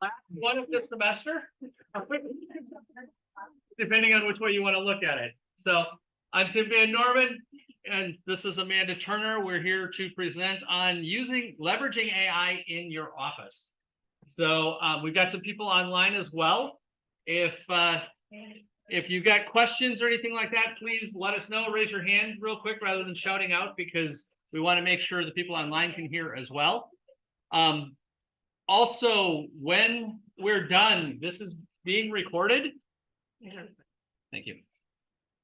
last one of the semester, depending on which way you want to look at it. So I'm Tim Van Norman, and this is Amanda Turner. We're here to present on leveraging AI in your office. So we've got some people online as well. If you've got questions or anything like that, please let us know. Raise your hand real quick rather than shouting out, because we want to make sure the people online can hear as well. Also, when we're done, this is being recorded. Thank you.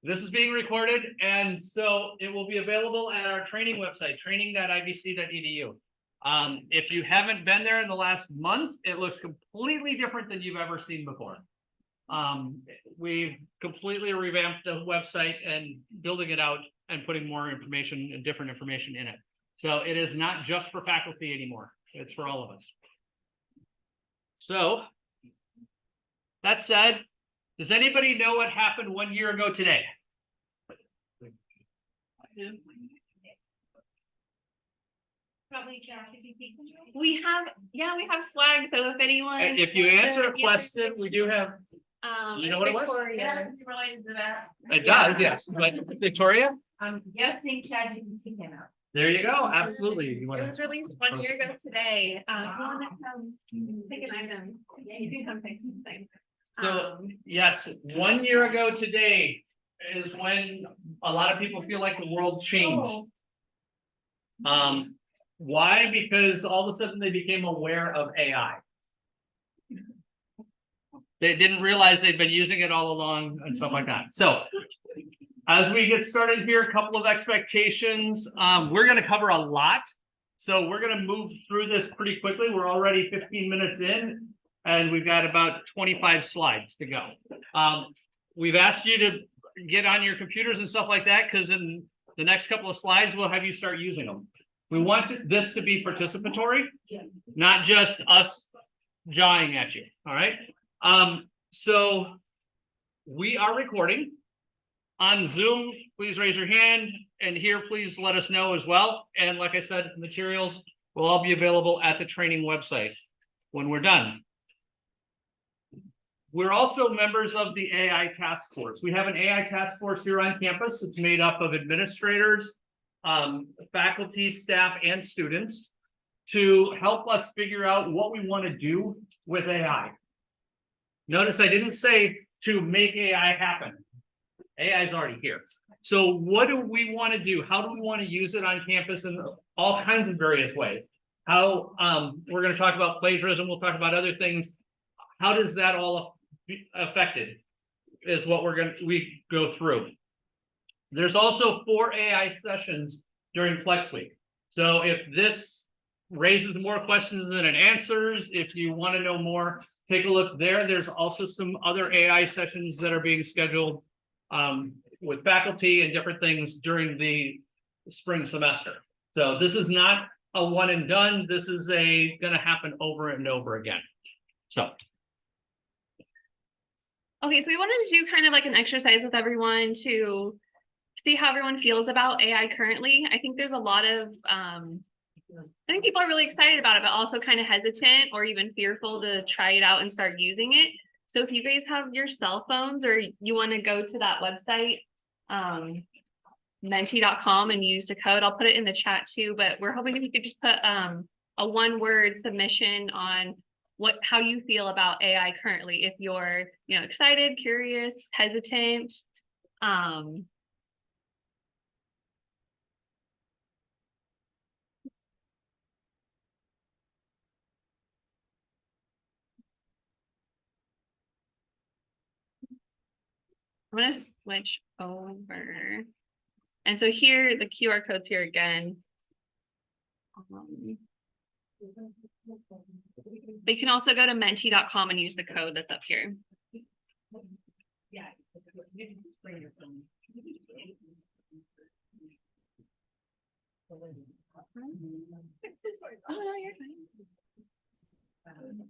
This is being recorded, and so it will be available at our training website, training.ibc.edu. If you haven't been there in the last month, it looks completely different than you've ever seen before. We've completely revamped the website and building it out and putting more information and different information in it. So it is not just for faculty anymore. It's for all of us. So that said, does anybody know what happened 1 year ago today? Probably ChatGPT. We have Swag. So if anyone, If you answer a question, we do have. You know what Victoria related to that. It does, yes. But Victoria? Guessing ChatGPT came out. There you go. Absolutely. It was released 1 year ago today. You want to pick an item? Yeah, you can come pick something. So yes, 1 year ago today is when a lot of people feel like the world changed. Why? Because all of a sudden they became aware of AI. They didn't realize they'd been using it all along and stuff like that. So as we get started here, a couple of expectations. We're going to cover a lot. So we're going to move through this pretty quickly. We're already 15 minutes in, and we've got about 25 slides to go. We've asked you to get on your computers and stuff like that, because in the next couple of slides, we'll have you start using them. We want this to be participatory, not just us jawing at you. All right. So we are recording on Zoom. Please raise your hand, and here, please let us know as well. And like I said, the materials will all be available at the training website when we're done. We're also members of the AI task force. We have an AI task force here on campus. It's made up of administrators, faculty, staff, and students to help us figure out what we want to do with AI. Notice I didn't say to make AI happen. AI is already here. So what do we want to do? How do we want to use it on campus in all kinds of various ways? How we're going to talk about plagiarism. We'll talk about other things. How does that all affected is what we go through. There's also 4 AI sessions during Flex Week. So if this raises more questions than it answers, if you want to know more, take a look there. There's also some other AI sessions that are being scheduled with faculty and different things during the spring semester. So this is not a one and done. This is going to happen over and over again. So. Okay, so we wanted to do kind of like an exercise with everyone to see how everyone feels about AI currently. I think there's a lot of, I think people are really excited about it, but also kind of hesitant or even fearful to try it out and start using it. So if you guys have your cell phones or you want to go to that website, menti.com, and use the code, I'll put it in the chat too, but we're hoping if you could just put a one-word submission on how you feel about AI currently. If you're, excited, curious, hesitant, I'm going to switch over. And so here, the QR code's here again. But you can also go to menti.com and use the code that's up here. Yeah. Oh, no, you're fine.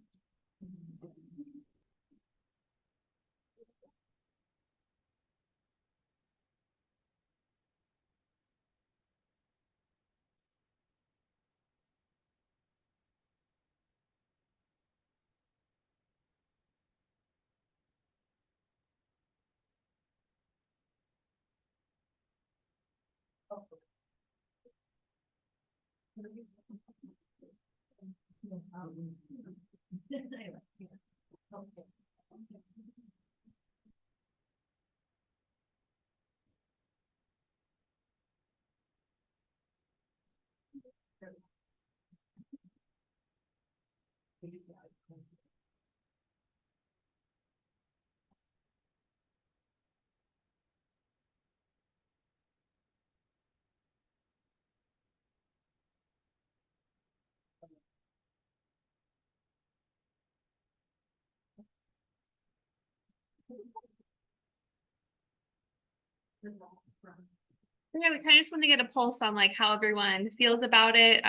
Yeah, we kind of just want to get a pulse on like how everyone feels about it.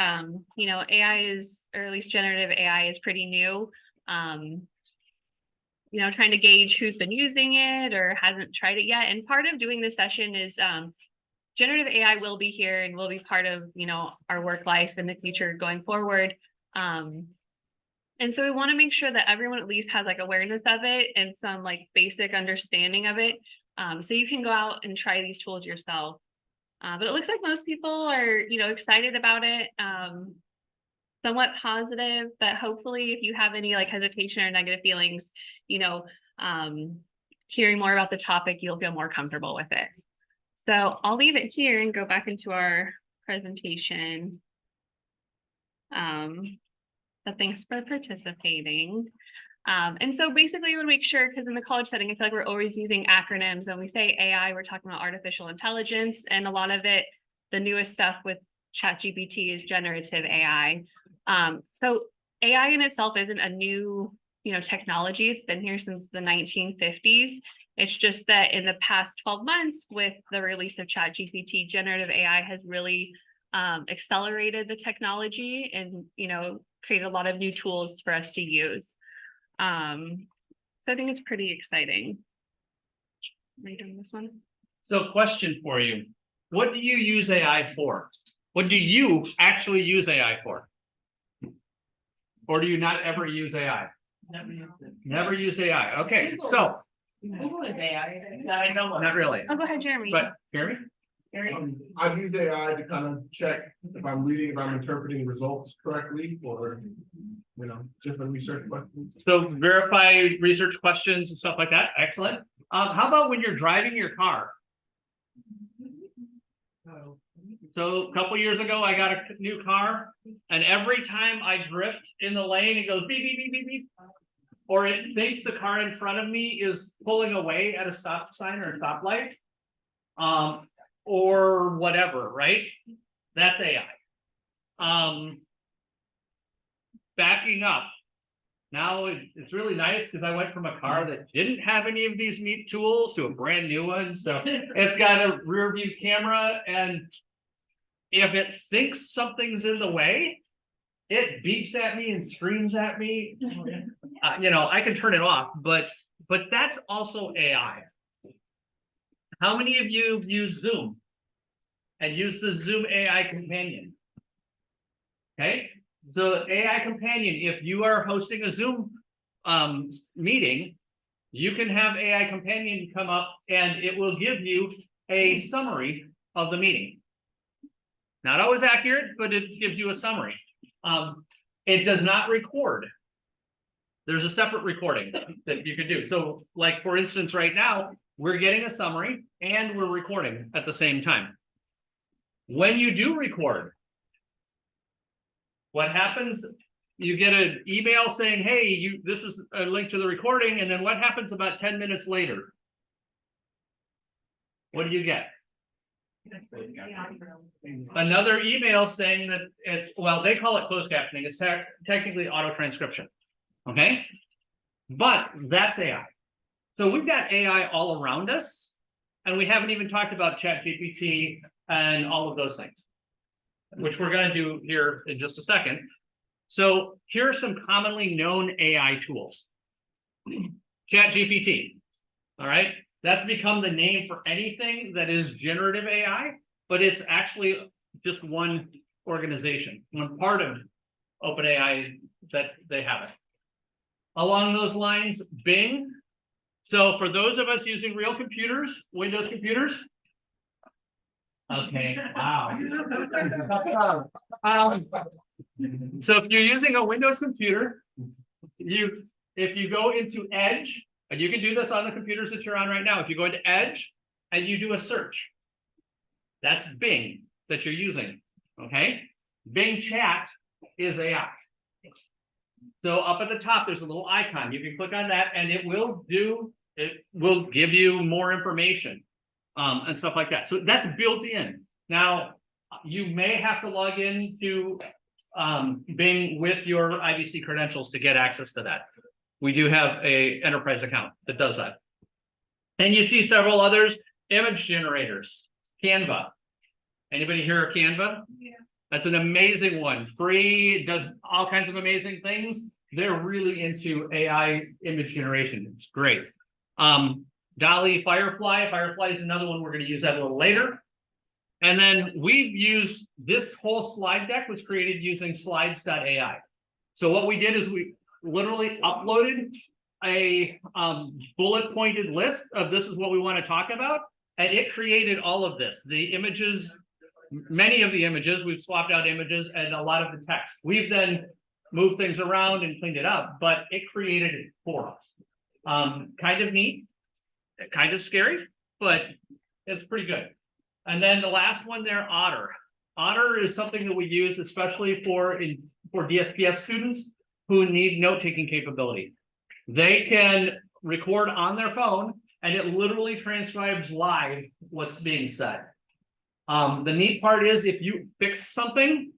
You know, AI is, or at least generative AI is pretty new. You know, trying to gauge who's been using it or hasn't tried it yet. And part of doing this session is generative AI will be here and will be part of, you know, our work life in the future going forward. And so we want to make sure that everyone at least has like awareness of it and some like basic understanding of it. So you can go out and try these tools yourself. But it looks like most people are, you know, excited about it, somewhat positive, but hopefully if you have any like hesitation or negative feelings, you know, hearing more about the topic, you'll feel more comfortable with it. So I'll leave it here and go back into our presentation. But thanks for participating. And so basically we want to make sure, because in the college setting, I feel like we're always using acronyms. When we say AI, we're talking about artificial intelligence, and a lot of it, the newest stuff with ChatGPT is generative AI. So AI in itself isn't a new, you know, technology. It's been here since the 1950s. It's just that in the past 12 months with the release of ChatGPT, generative AI has really accelerated the technology and, you know, created a lot of new tools for us to use. So I think it's pretty exciting. Are you doing this one? So question for you. What do you use AI for? What do you actually use AI for? Or do you not ever use AI? Never used AI. Okay, so. Google is AI. I know, not really, Oh, go ahead, Jeremy. but Jeremy? I've used AI to kind of check if I'm reading, if I'm interpreting results correctly, or, you know, different research questions. So verify research questions and stuff like that. Excellent. How about when you're driving your car? So a couple years ago, I got a new car, and every time I drift in the lane, it goes beep, beep, beep, beep, beep. Or it thinks the car in front of me is pulling away at a stop sign or a stoplight. Or whatever, right? That's AI. Backing up. Now it's really nice because I went from a car that didn't have any of these neat tools to a brand new one. So it's got a rear view camera, and if it thinks something's in the way, it beeps at me and screams at me. You know, I can turn it off, but that's also AI. How many of you use Zoom and use the Zoom AI companion? Okay, so AI companion, if you are hosting a Zoom meeting, you can have AI companion come up and it will give you a summary of the meeting. Not always accurate, but it gives you a summary. It does not record. There's a separate recording that you can do. So like, for instance, right now, we're getting a summary and we're recording at the same time. When you do record, what happens? You get an email saying, hey, this is a link to the recording. And then what happens about 10 minutes later? What do you get? Another email saying that it's, well, they call it closed captioning. It's technically auto transcription. Okay. But that's AI. So we've got AI all around us, and we haven't even talked about ChatGPT and all of those things, which we're going to do here in just a second. So here are some commonly known AI tools. ChatGPT. All right. That's become the name for anything that is generative AI, but it's actually just one organization, one part of OpenAI that they have it. Along those lines, Bing. So for those of us using real computers, Windows computers, Okay, wow. Um, so if you're using a Windows computer, if you go into Edge, and you can do this on the computers that you're on right now, if you go into Edge and you do a search, that's Bing that you're using, okay? Bing Chat is AI. So up at the top, there's a little icon. You can click on that and it will give you more information and stuff like that. So that's built in. Now, you may have to log into Bing with your IBC credentials to get access to that. We do have a enterprise account that does that. And you see several others, image generators, Canva. Anybody hear of Canva? Yeah. That's an amazing one. Free, it does all kinds of amazing things. They're really into AI image generation. It's great. DALL-E, Firefly. Firefly is another one. We're going to use that a little later. And then we've used this whole slide deck was created using slides.ai. So what we did is we literally uploaded a bullet pointed list of this is what we want to talk about. And it created all of this. The images, many of the images, we've swapped out images and a lot of the text. We've then moved things around and cleaned it up, but it created it for us. Kind of neat, kind of scary, but it's pretty good. And then the last one there, Otter. Otter is something that we use especially for DSPS students who need note-taking capability. They can record on their phone and it literally transcribes live what's being said. The neat part is if you fix something,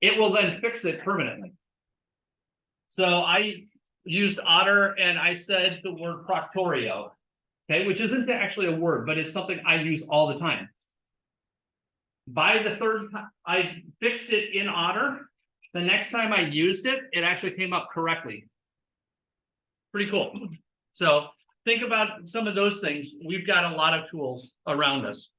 it will then fix it permanently. So I used Otter and I said the word proctorio, okay, which isn't actually a word, but it's something I use all the time. By the third time I fixed it in Otter, the next time I used it, it actually came up correctly. Pretty cool. So think about some of those things. We've got a lot of tools around us.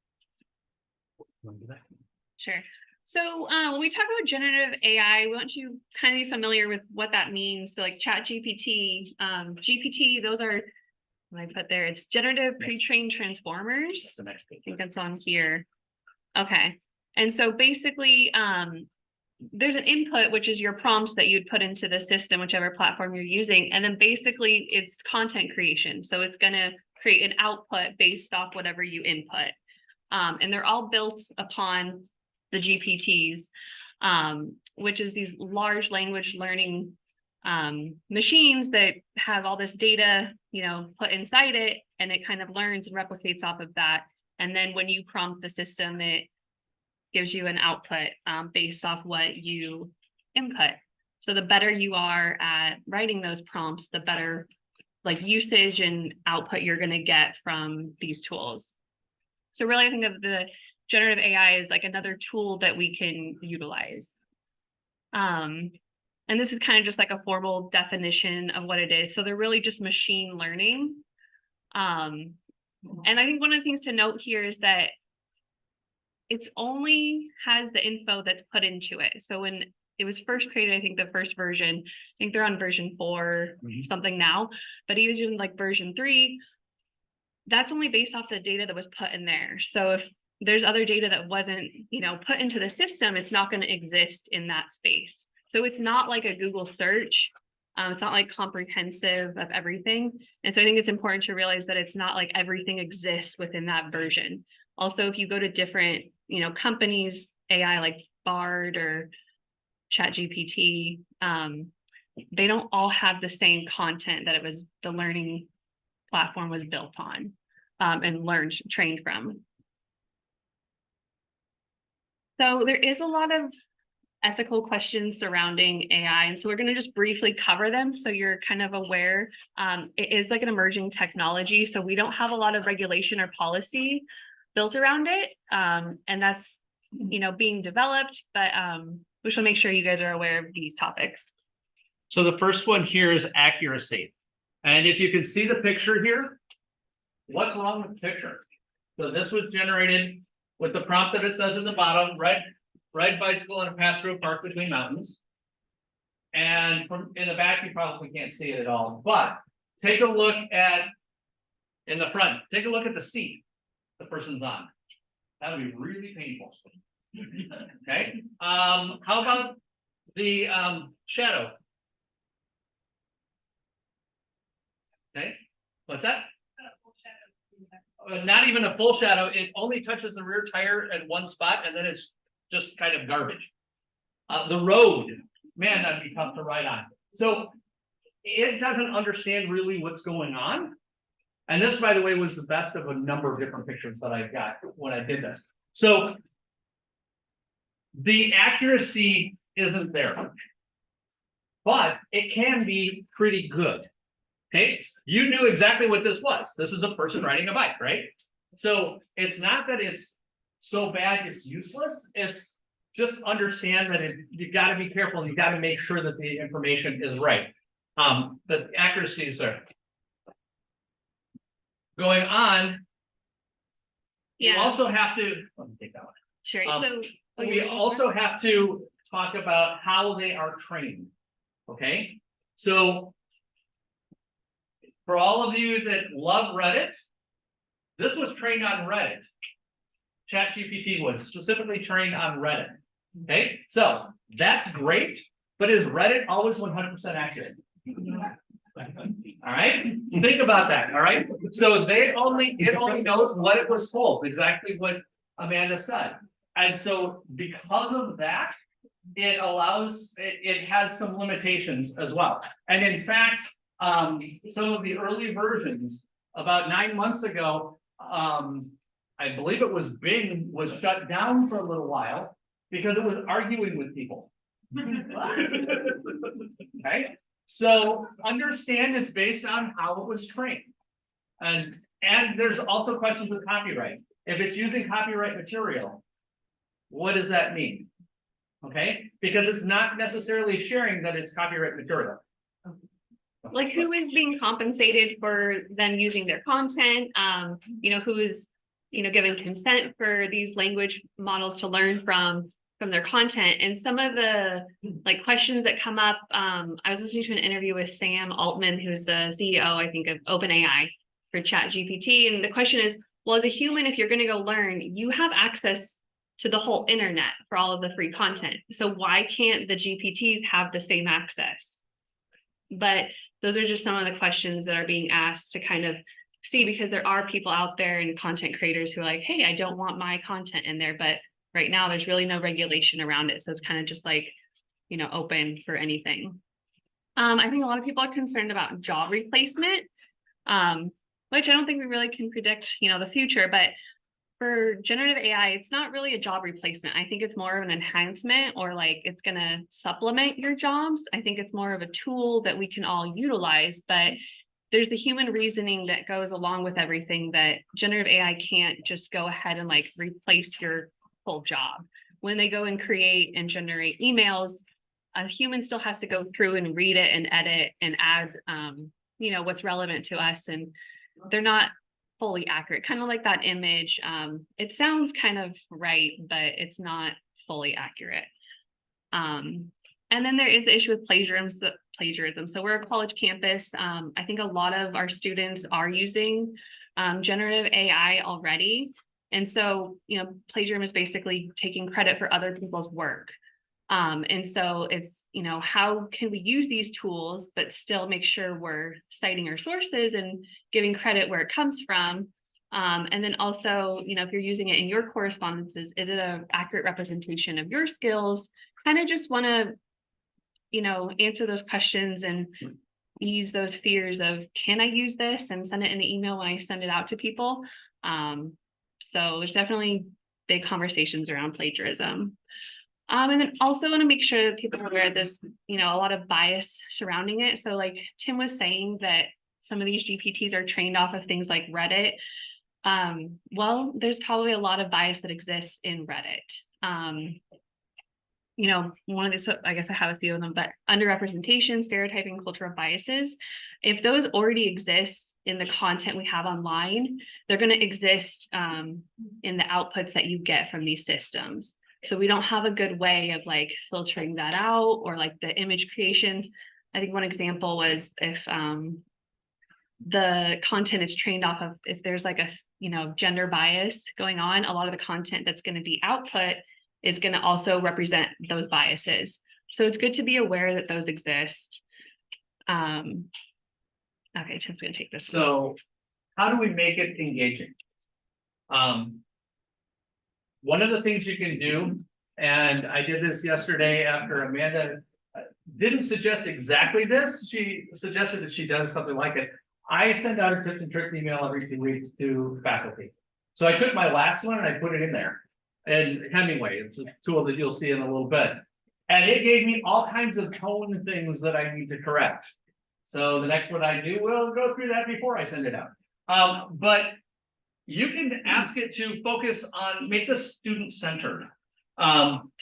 Sure. So when we talk about generative AI, we want you kind of be familiar with what that means. So like ChatGPT, GPT, those are what I put there. It's generative pre-trained transformers. I think that's on here. Okay. And so basically, there's an input, which is your prompts that you'd put into the system, whichever platform you're using. And then basically it's content creation. So it's going to create an output based off whatever you input. And they're all built upon the GPTs, which is these large language learning machines that have all this data, put inside it, and it kind of learns and replicates off of that. And then when you prompt the system, it gives you an output based off what you input. So the better you are at writing those prompts, the better usage and output you're going to get from these tools. So really, I think of the generative AI as like another tool that we can utilize. And this is kind of just like a formal definition of what it is. So they're really just machine learning. And I think one of the things to note here is that it's only has the info that's put into it. So when it was first created, I think the first version, I think they're on version 4 something now, but even like version 3, that's only based off the data that was put in there. So if there's other data that wasn't, put into the system, it's not going to exist in that space. So it's not like a Google search. It's not like comprehensive of everything. And so I think it's important to realize that it's not like everything exists within that version. Also, if you go to different, companies, AI like Bard or ChatGPT, they don't all have the same content that the learning platform was built on and trained from. So there is a lot of ethical questions surrounding AI. And so we're going to just briefly cover them so you're kind of aware. It is like an emerging technology, so we don't have a lot of regulation or policy built around it. And that's, being developed, but we should make sure you guys are aware of these topics. So the first one here is accuracy. And if you can see the picture here, what's wrong with the picture? So this was generated with the prompt that it says at the bottom, ride bicycle on a path through a park between mountains. And from in the back, you probably can't see it at all, but take a look at in the front, take a look at the seat the person's on. That would be really painful. Okay, how about the shadow? Okay, what's that? Not even a full shadow, it only touches the rear tire at one spot and then it's just kind of garbage. The road, man, that'd be tough to ride on. So it doesn't understand really what's going on. And this, by the way, was the best of a number of different pictures that I got when I did this. So the accuracy isn't there, but it can be pretty good. Okay, you knew exactly what this was. This is a person riding a bike, right? So it's not that it's so bad it's useless. It's just understand that you got to be careful. You got to make sure that the information is right. The accuracy is there. Going on, you Yeah, also have to, let me take that one. sure. um, So oh, you're We ready for also it? have to talk about how they are trained. Okay, so for all of you that love Reddit, this was trained on Reddit. ChatGPT was specifically trained on Reddit. Okay, so that's great, but is Reddit always 100% accurate? All right, think about that. All right, so it only knows what it was told, exactly what Amanda said. And so because of that, it allows, it has some limitations as well. And in fact, some of the early versions about 9 months ago, I believe it was Bing was shut down for a little while because it was arguing with people. Okay, so understand it's based on how it was trained. And there's also questions with copyright. If it's using copyright material, what does that mean? Okay, because it's not necessarily sharing that it's copyright material. Like who is being compensated for them using their content? Who is, given consent for these language models to learn from their content. And some of the like questions that come up, I was listening to an interview with Sam Altman, who's the CEO, I think, of OpenAI for ChatGPT. And the question is, well, as a human, if you're going to go learn, you have access to the whole internet for all of the free content. So why can't the GPTs have the same access? But those are just some of the questions that are being asked to kind of see, because there are people out there and content creators who are like, hey, I don't want my content in there. But right now there's really no regulation around it. So it's kind of just like, open for anything. I think a lot of people are concerned about job replacement, which I don't think we really can predict, the future, but for generative AI, it's not really a job replacement. I think it's more of an enhancement, or like it's going to supplement your jobs. I think it's more of a tool that we can all utilize, but there's the human reasoning that goes along with everything that generative AI can't just go ahead and like replace your full job. When they go and create and generate emails, a human still has to go through and read it and edit and add, what's relevant to us. And they're not fully accurate, kind of like that image. It sounds kind of right, but it's not fully accurate. And then there is the issue with plagiarism. So we're a college campus. I think a lot of our students are using generative AI already. And so, plagiarism is basically taking credit for other people's work. And so it's, how can we use these tools, but still make sure we're citing our sources and giving credit where it comes from. And then also, if you're using it in your correspondences, is it an accurate representation of your skills? Kind of just want to, answer those questions and ease those fears of, can I use this and send it in an email when I send it out to people? So there's definitely big conversations around plagiarism. And then also want to make sure that people are aware of this, a lot of bias surrounding it. So like Tim was saying that some of these GPTs are trained off of things like Reddit. Well, there's probably a lot of bias that exists in Reddit. One of these, I guess I have a few of them, but underrepresentation, stereotyping, cultural biases, if those already exist in the content we have online, they're going to exist in the outputs that you get from these systems. So we don't have a good way of like filtering that out, or like the image creation. I think one example was if the content is trained off of, if there's like a, gender bias going on, a lot of the content that's going to be output is going to also represent those biases. So it's good to be aware that those exist. Okay, Tim's gonna take this. So how do we make it engaging? One of the things you can do, and I did this yesterday after Amanda didn't suggest exactly this. She suggested that she does something like it. I send out a tips and tricks email every 2 weeks to faculty. So I took my last one and I put it in there. And Hemingway, it's a tool that you'll see in a little bit. And it gave me all kinds of tone things that I need to correct. So the next one I do, we'll go through that before I send it out. But you can ask it to focus on, make the student centered.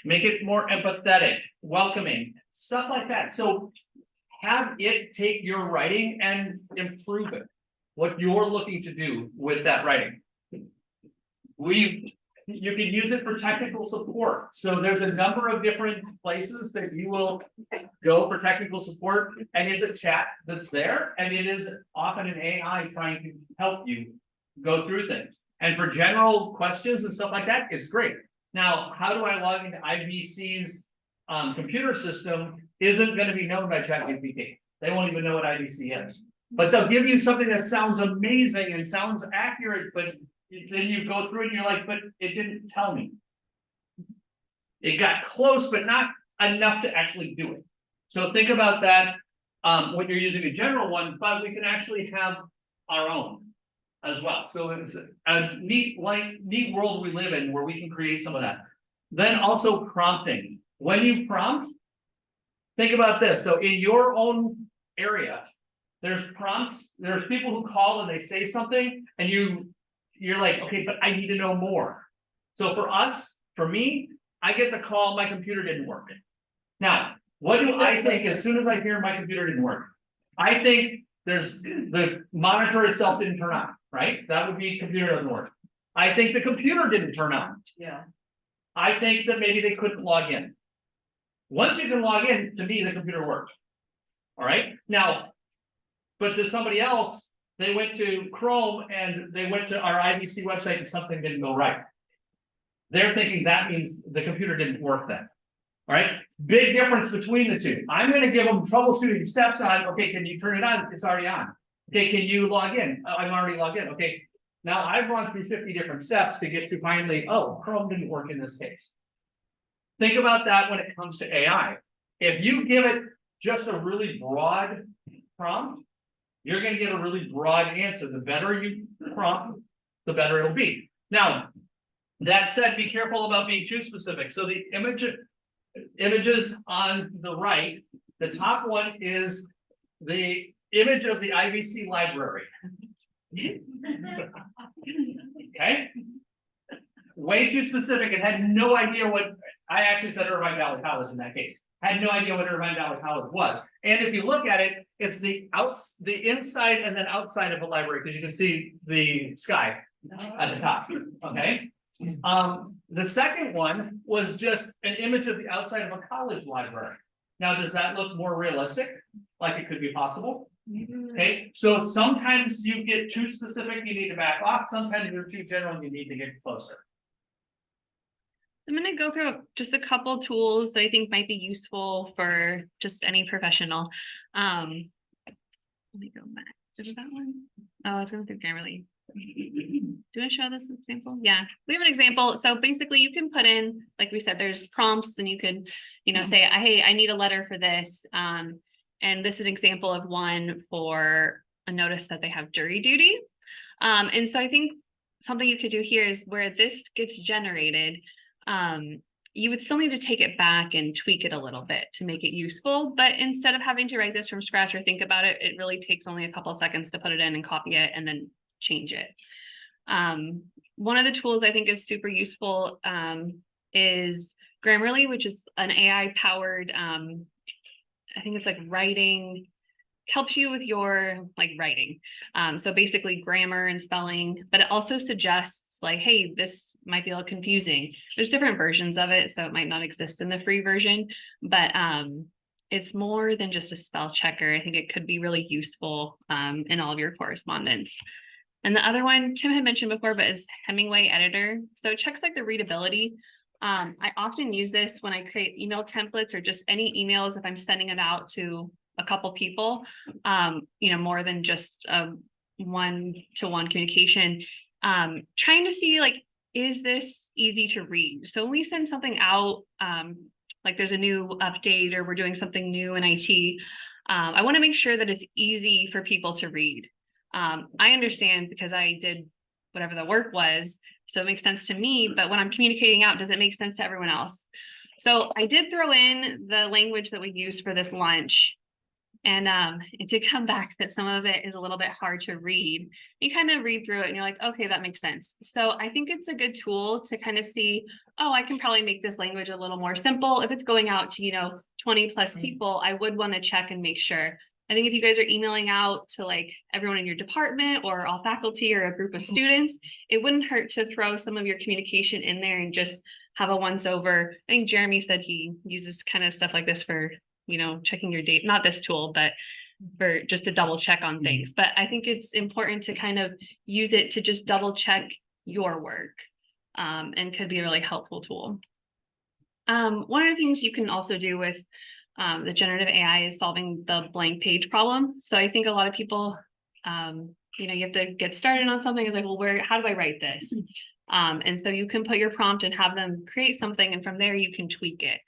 Make it more empathetic, welcoming, stuff like that. So have it take your writing and improve it, what you're looking to do with that writing. You can use it for technical support. So there's a number of different places that you will go for technical support, and it's a chat that's there, and it is often an AI trying to help you go through things. And for general questions and stuff like that, it's great. Now, how do I log into IVC's computer system isn't going to be known by ChatGPT. They won't even know what IVC is. But they'll give you something that sounds amazing and sounds accurate, but then you go through it and you're like, but it didn't tell me. It got close, but not enough to actually do it. So think about that when you're using a general one, but we can actually have our own as well. So it's a neat world we live in where we can create some of that. Then also prompting. When you prompt, think about this. So in your own area, there's prompts, there's people who call and they say something and you're like, okay, but I need to know more. So for me, I get the call, my computer didn't work. Now, what do I think as soon as I hear my computer didn't work? I think there's the monitor itself didn't turn on, right? That would be computer doesn't work. I think the computer didn't turn on. Yeah. I think that maybe they couldn't log in. Once you can log in, to me, the computer worked. All right. Now, but to somebody else, they went to Chrome and they went to our IVC website and something didn't go right. They're thinking that means the computer didn't work then. All right. Big difference between the two. I'm going to give them troubleshooting steps on, okay, can you turn it on? It's already on. Okay, can you log in? Oh, I'm already logged in. Okay. Now I've run through 50 different steps to get to finally, oh, Chrome didn't work in this case. Think about that when it comes to AI. If you give it just a really broad prompt, you're going to get a really broad answer. The better you prompt, the better it'll be. Now, that said, be careful about being too specific. So the images on the right, the top one is the image of the IVC library. Okay. Way too specific. It had no idea what I actually said Irvine Valley College in that case. Had no idea what Irvine Valley College was. And if you look at it, it's the inside and then outside of the library, because you can see the sky at the top. Okay. The second one was just an image of the outside of a college library. Now, does that look more realistic? Like it could be possible? Okay, so sometimes you get too specific, you need to back off. Sometimes you're too general, you need to get closer. I'm going to go through just a couple tools that I think might be useful for just any professional. Let me go back. Is it that one? Oh, I was going through Grammarly. Do I show this example? Yeah, we have an example. So basically you can put in, like we said, there's prompts and you could, say, hey, I need a letter for this. And this is an example of one for a notice that they have jury duty. And so I think something you could do here is where this gets generated, you would still need to take it back and tweak it a little bit to make it useful. But instead of having to write this from scratch or think about it, it really takes only a couple of seconds to put it in and copy it and then change it. One of the tools I think is super useful is Grammarly, which is an AI powered, I think it's like writing, helps you with your writing. So basically grammar and spelling, but it also suggests like, hey, this might be a little confusing. There's different versions of it, so it might not exist in the free version, but it's more than just a spell checker. I think it could be really useful in all of your correspondence. And the other one Tim had mentioned before, but is Hemingway Editor. So it checks like the readability. I often use this when I create email templates or just any emails if I'm sending it out to a couple people, more than just a one-to-one communication, trying to see like, is this easy to read? So when we send something out, like there's a new update or we're doing something new in IT, I want to make sure that it's easy for people to read. I understand because I did whatever the work was, so it makes sense to me, but when I'm communicating out, does it make sense to everyone else? So I did throw in the language that we use for this lunch. And it did come back that some of it is a little bit hard to read. You kind of read through it and you're like, okay, that makes sense. So I think it's a good tool to kind of see, oh, I can probably make this language a little more simple. If it's going out to, 20 plus people, I would want to check and make sure. I think if you guys are emailing out to like everyone in your department or all faculty or a group of students, it wouldn't hurt to throw some of your communication in there and just have a once over. I think Jeremy said he uses kind of stuff like this for checking your date, not this tool, but for just to double check on things. But I think it's important to kind of use it to just double check your work, and could be a really helpful tool. One of the things you can also do with the generative AI is solving the blank page problem. So I think a lot of people, you have to get started on something. It's like, well, how do I write this? And so you can put your prompt and have them create something, and from there you can tweak it.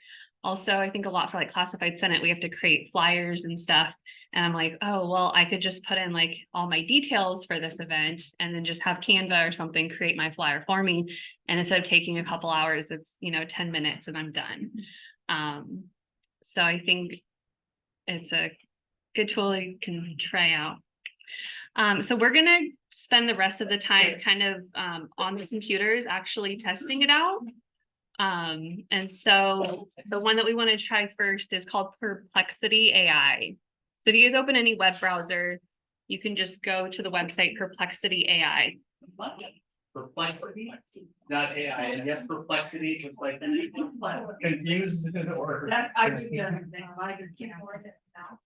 Also, I think a lot for like classified Senate, we have to create flyers and stuff. And I'm like, oh, well, I could just put in like all my details for this event and then just have Canva or something create my flyer for me. And instead of taking a couple hours, it's, 10 minutes and I'm done. So I think it's a good tool you can try out. So we're going to spend the rest of the time kind of on the computers actually testing it out. And so the one that we want to try first is called Perplexity AI. So if you guys open any web browser, you can just go to the website Perplexity AI. Perplexity.ai, and yes, perplexity, just like confused or. That I do the other thing, I can't work it now.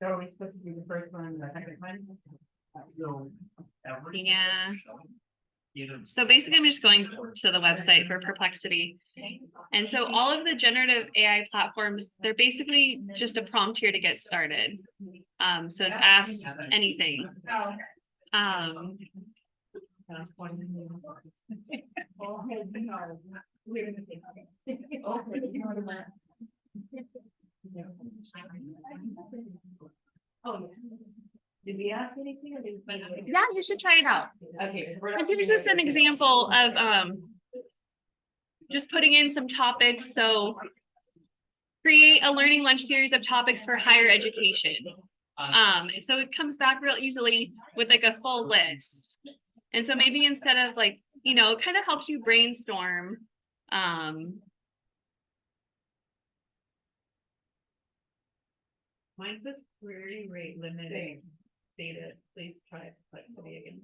So are we supposed to be the first one and the second one? Yeah. So basically, I'm just going to the website for Perplexity. And so all of the generative AI platforms, they're basically just a prompt here to get started. So it's ask anything. Oh, did we ask anything or did we? Yeah, you should try it out. Okay. So And here's just an example of just putting in some topics. So create a learning lunch series of topics for higher education. So it comes back real easily with like a full list. And so maybe instead of like, it kind of helps you brainstorm. Mine says query rate limited data, please try Perplexity again.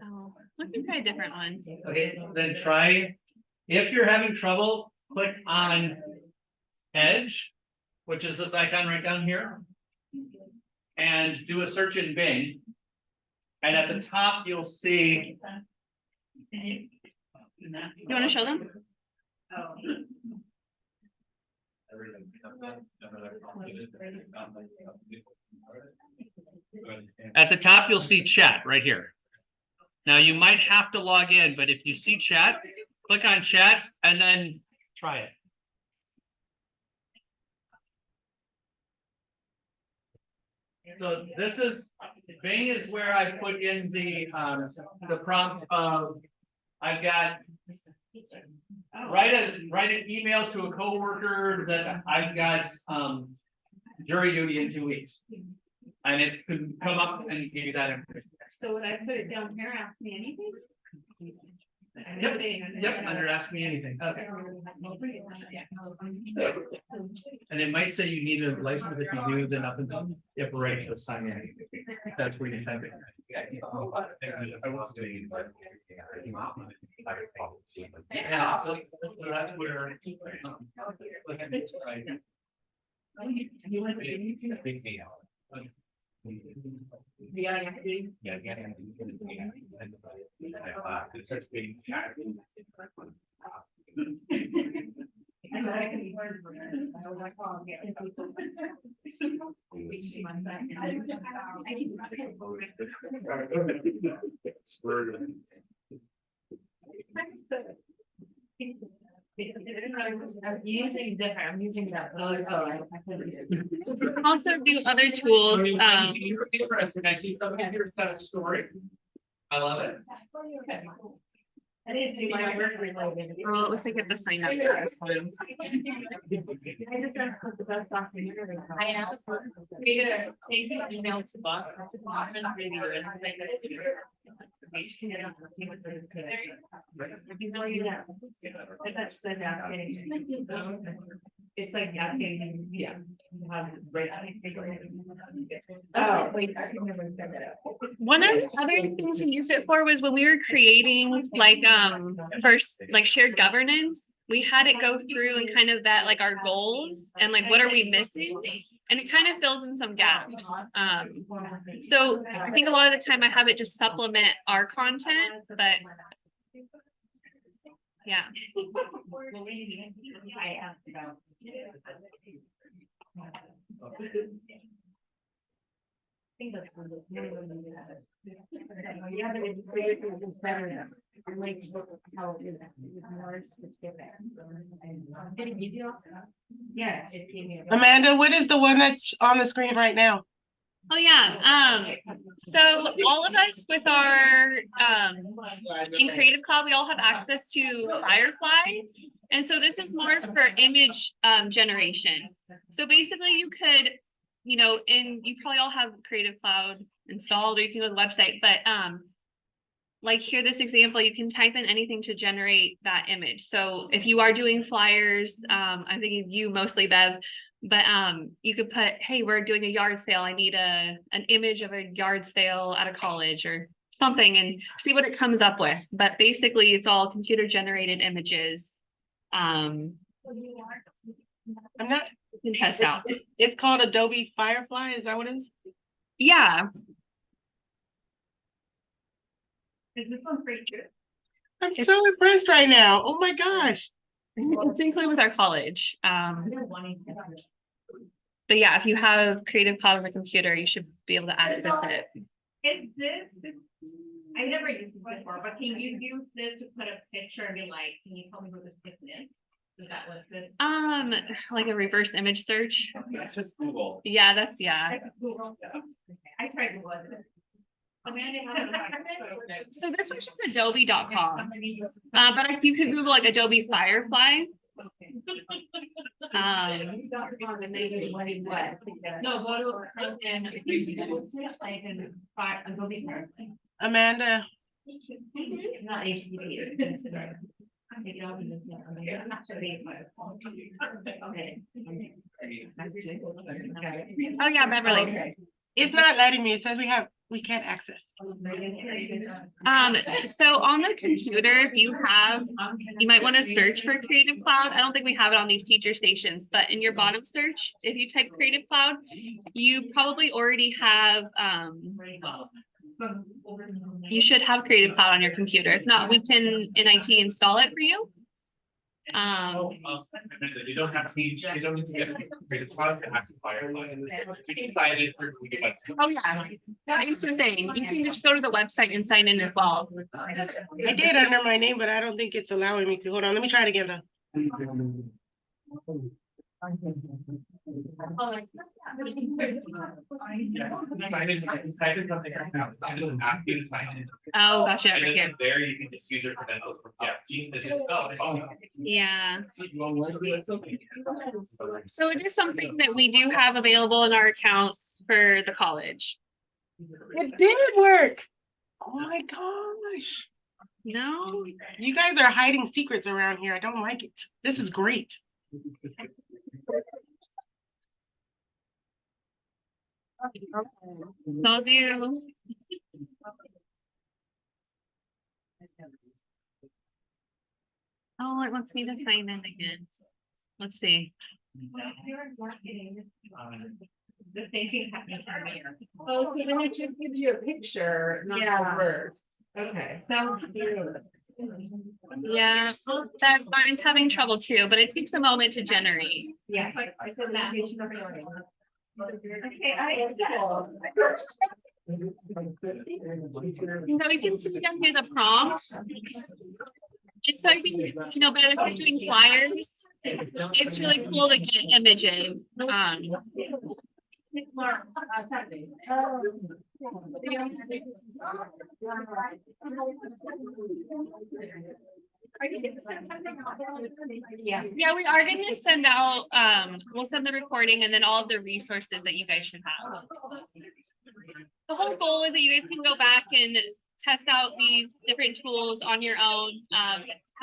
Oh, let me try a different one. Okay, then try, if you're having trouble, click on Edge, which is this icon right down here. And do a search in Bing. And at the top, you'll see. You want to show them? Oh. At the top, you'll see chat right here. Now you might have to log in, but if you see chat, click on chat and then try it. So this is, Bing is where I put in the prompt of, I've got write an email to a coworker that I've got jury duty in 2 weeks. And it could come up and give you that information. So when I put it down here, ask me anything? Yep, under ask me anything. Okay. And it might say you need a license. If you do, then up and down, you have a right to sign in. That's where you type it. Yeah, so that's where. I'm using different, I'm using that. Also do other tools, Interesting, I see somebody here's got a story. I love it. I didn't do my work related. well, it looks like you have to sign up for this one. I just have to put the best document. I asked for, create a, thank you email to us. That's so fascinating. It's like asking, yeah. Oh, wait, I can never set that up. One of the other things we used it for was when we were creating like first like shared governance. We had it go through and kind of vet like our goals and like what are we missing? And it kind of fills in some gaps. So I think a lot of the time I have it just supplement our content, but yeah. I asked about. I think that's one of the- Yeah, but it's better. I like how it is. It's more specific. Did it give you all that? Yeah, it gave me. Amanda, what is the one that's on the screen right now? Oh, yeah. So all of us with our in Creative Cloud, we all have access to Firefly. And so this is more for image generation. So basically you could, you know, you probably all have Creative Cloud installed, or you can go to the website, but like here, this example, you can type in anything to generate that image. So if you are doing flyers, I'm thinking of you mostly, Bev, but you could put, hey, we're doing a yard sale. I need an image of a yard sale at a college or something, and see what it comes up with. But basically it's all computer generated images. I'm not, You can test out. it's called Adobe Firefly, is that what it is? Yeah. Is this one free too? I'm so impressed right now. Oh my gosh. It's included with our college. But yeah, if you have Creative Cloud on the computer, you should be able to access it. Is this, I never used this before, but can you use this to put a picture and be like, can you tell me what this person is? Is that what this? Like a reverse image search. That's just Google. Yeah, that's yeah. Google. I tried Google. Amanda. So this was just adobe.com. But if you can Google like Adobe Firefly. No, go to and Adobe. Amanda, Not HTTP. Oh yeah, Beverly. it's not letting me. It says we can't access. So on the computer, if you have, you might want to search for Creative Cloud. I don't think we have it on these teacher stations, but in your bottom search, if you type Creative Cloud, you probably already have, you should have Creative Cloud on your computer. If not, we can in IT install it for you. You don't have to, you don't need to get Creative Cloud to access Firefly. You can sign in for, we get like. Oh yeah, I was saying, you can just go to the website and sign in as well. I did under my name, but I don't think it's allowing me to. Hold on, let me try it again though. Sign in, type in something right now, it doesn't ask you to sign in. Oh, gotcha, And right here. then there you can just use your credentials for, yeah, see, that is, oh. Yeah. So it is something that we do have available in our accounts for the college. It did work. Oh my gosh. No, You guys are hiding secrets around here. I don't like it. This is great. told you. Oh, it wants me to sign in again. Let's see. The same thing happened to me. Oh, so then it just gives you a picture, not Yeah. a word. Okay. So. Yeah, that mine's having trouble too, but it takes a moment to generate. Yeah. I said that. Okay, I accept. So we can see down here the prompts. It's so I think, you know, better if you're doing flyers. It's really cool to get images. Yeah. Yeah, we are gonna send out, we'll send the recording and then all of the resources that you guys should have. The whole goal is that you guys can go back and test out these different tools on your own,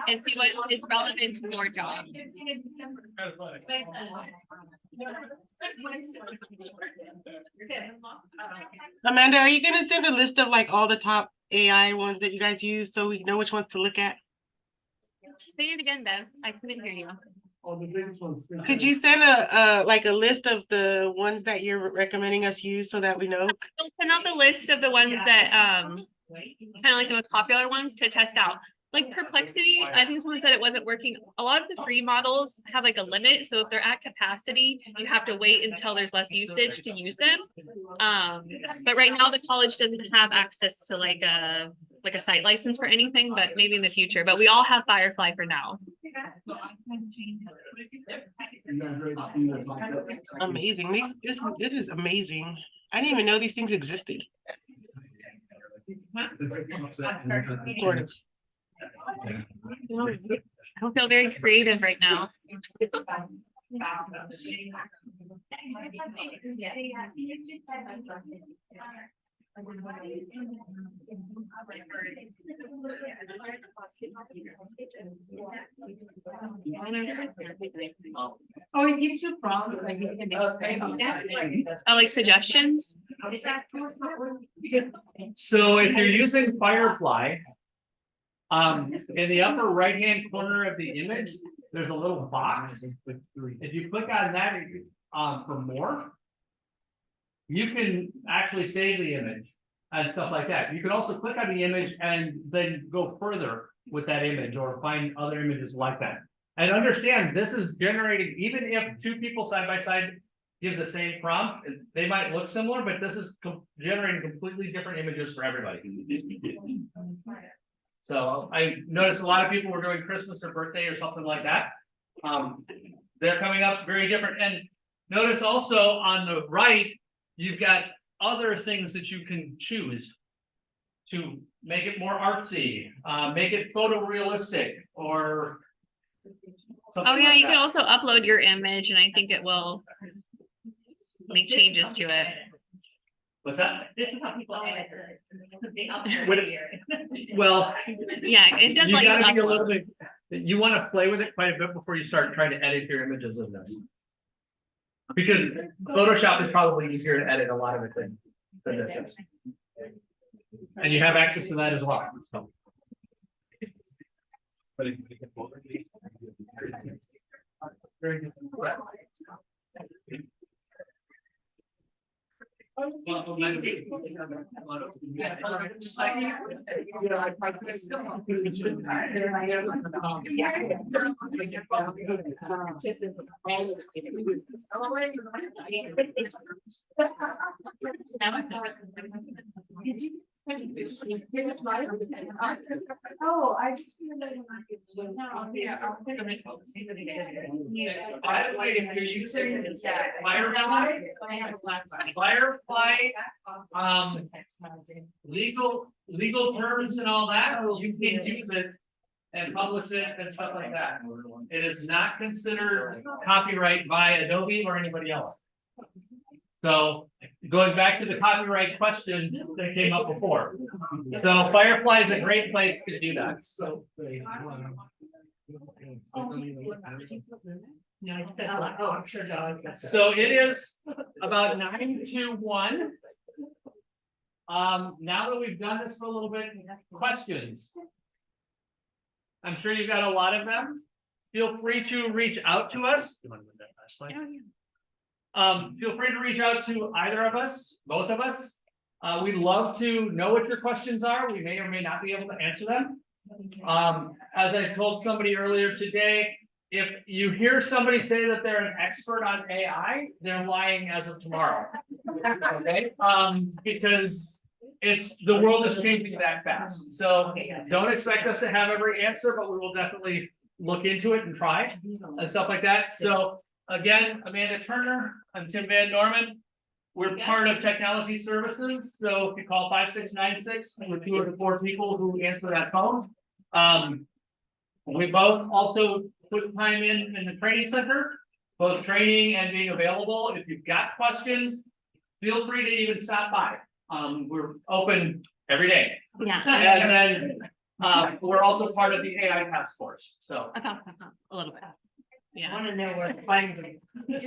and see what is relevant to your job. Amanda, are you gonna send a list of like all the top AI ones that you guys use so we know which ones to look at? Say it again, Bev. I couldn't hear you. Oh, the biggest ones. Could you send a like a list of the ones that you're recommending us use so that we know? I'll send out the list of the ones that, kind of like the most popular ones to test out. Like Perplexity, I think someone said it wasn't working. A lot of the free models have like a limit, so if they're at capacity, you have to wait until there's less usage to use them. But right now the college doesn't have access to like a site license for anything, but maybe in the future. But we all have Firefly for now. Amazing. It is amazing. I didn't even know these things existed. Sort of. I don't feel very creative right now. Oh, it gives you prompts, like you can make. Oh, like suggestions? So if you're using Firefly. In the upper right-hand corner of the image, there's a little box. If you click on that, for more. You can actually save the image and stuff like that. You can also click on the image and then go further with that image or find other images like that. And understand, this is generating, even if two people side by side give the same prompt, they might look similar, but this is generating completely different images for everybody. So I noticed a lot of people were doing Christmas or birthday or something like that. They're coming up very different. And notice also on the right, you've got other things that you can choose to make it more artsy, make it photorealistic or something Oh yeah, like you can that. also upload your image and I think it will make changes to it. What's that? This is how people edit it. They upload Would it it- here. Well, Yeah, it does you let you gotta be a little upload. bit, you wanna play with it quite a bit before you start trying to edit your images of this. Because Photoshop is probably easier to edit a lot of it than this is. And you have access to that as well, so. Oh, I just. By the way, if you're using Firefly, legal terms and all that, you can use it and publish it and stuff like that. It is not considered copyright by Adobe or anybody else. So going back to the copyright question that came up before. So Firefly is a great place to do that. So. No, I said, oh, I'm sure dogs. So it is about 9 to 1. Now that we've done this for a little bit, questions? I'm sure you've got a lot of them. Feel free to reach out to us. Feel free to reach out to either of us, both of us. We'd love to know what your questions are. We may or may not be able to answer them. As I told somebody earlier today, if you hear somebody say that they're an expert on AI, they're lying as of tomorrow. Okay, because the world is changing that fast. So don't expect us to have every answer, but we will definitely look into it and try and stuff like that. So again, Amanda Turner, I'm Tim Van Norman. We're part of Technology Services. So if you call 5696, we're 2 of the 4 people who answer that phone. We both also put time in the training center, both training and being available. If you've got questions, feel free to even stop by. We're open every day. Yeah. And then, we're also part of the AI task force, so. A little bit. I Yeah. wanna know where to find them. What's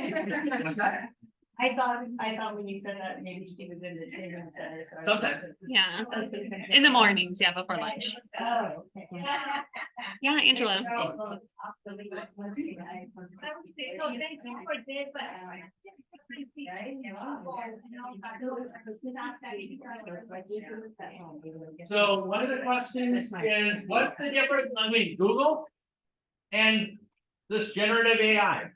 that? I thought when you said that, maybe she was in the training center. so I was- Sometimes. Yeah. In the mornings, yeah, before lunch. Oh, okay. Yeah, Angela. So thank you for this, but. So one of the questions is, what's the difference between Google and this generative AI?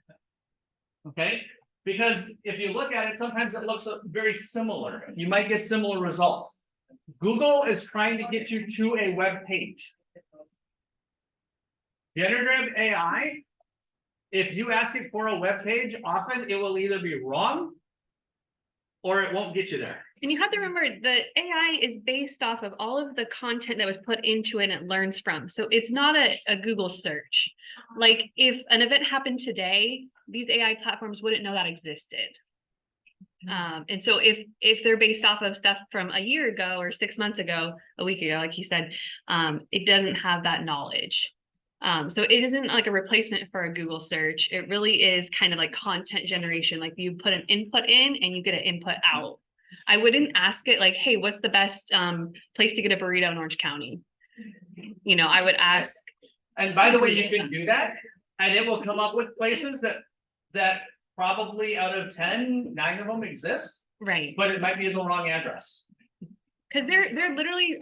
Okay, because if you look at it, sometimes it looks very similar. You might get similar results. Google is trying to get you to a web page. Generative AI, if you ask it for a web page, often it will either be wrong or it won't get you there. And you have to remember the AI is based off of all of the content that was put into it and it learns from. So it's not a Google search. Like if an event happened today, these AI platforms wouldn't know that existed. And so if they're based off of stuff from a year ago or 6 months ago, a week ago, like you said, it doesn't have that knowledge. So it isn't like a replacement for a Google search. It really is kind of like content generation. Like you put an input in and you get an input out. I wouldn't ask it like, hey, what's the best place to get a burrito in Orange County? You know, I would ask. And by the way, you can do that, and it will come up with places that probably out of 10, 9 of them exist, Right. but it might be the wrong address. Because they're literally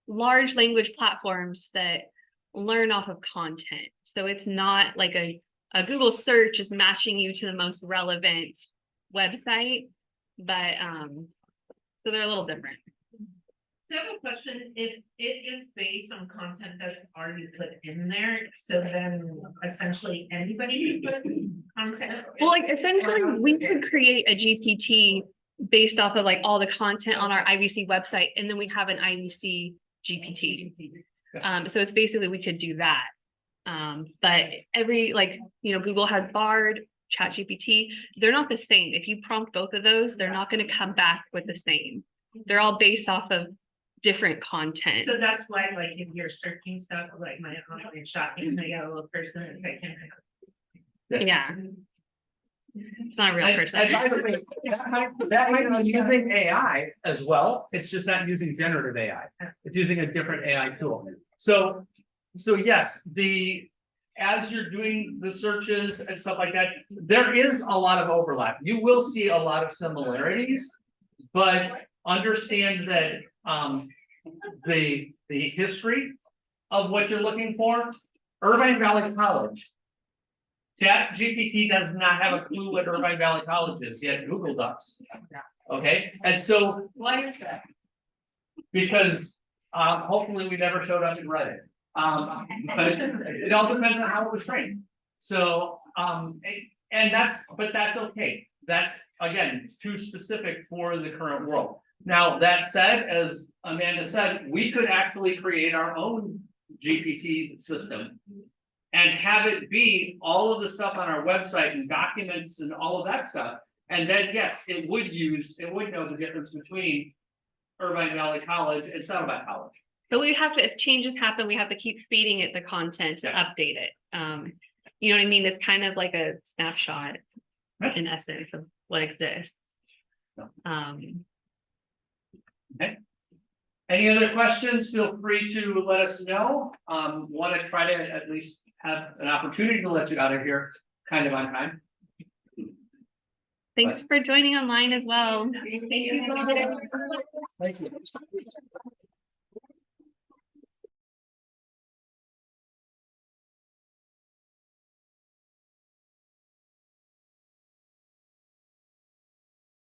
large language platforms that learn off of content. So it's not like a Google search is matching you to the most relevant website, but so they're a little different. So I have a question, if it is based on content that's already put in there, so then essentially anybody can put content? Well, like essentially we could create a GPT based off of like all the content on our IVC website, and then we have an IVC GPT. So it's basically we could do that. But every Google has Bard, ChatGPT, they're not the same. If you prompt both of those, they're not going to come back with the same. They're all based off of different content. So that's why, like, if you're searching stuff, like my online shopping, I got a little person that's like, Yeah. It's not a real person. And by the way, that might be using AI as well. It's just not using generative AI. It's using a different AI tool. So yes, as you're doing the searches and stuff like that, there is a lot of overlap. You will see a lot of similarities, but understand that the history of what you're looking for. Irvine Valley College. ChatGPT does not have a clue what Irvine Valley College is, yet Google does. Okay, and so Why is that? because hopefully we never showed up in Reddit. But it all depends on how it was trained. So and that's okay. That's again, it's too specific for the current world. Now, that said, as Amanda said, we could actually create our own GPT system and have it be all of the stuff on our website and documents and all of that stuff. And then, yes, it would know the difference between Irvine Valley College and Saddleback College. But we have to, if changes happen, we have to keep feeding it the content to Yeah. update it. You know what I mean? It's kind of like a snapshot Yeah. in essence of what exists. Any other questions? Feel free to let us know. Want to try to at least have an opportunity to let you out of here kind of on time. Thanks for joining online as well. Thank you. Thank you.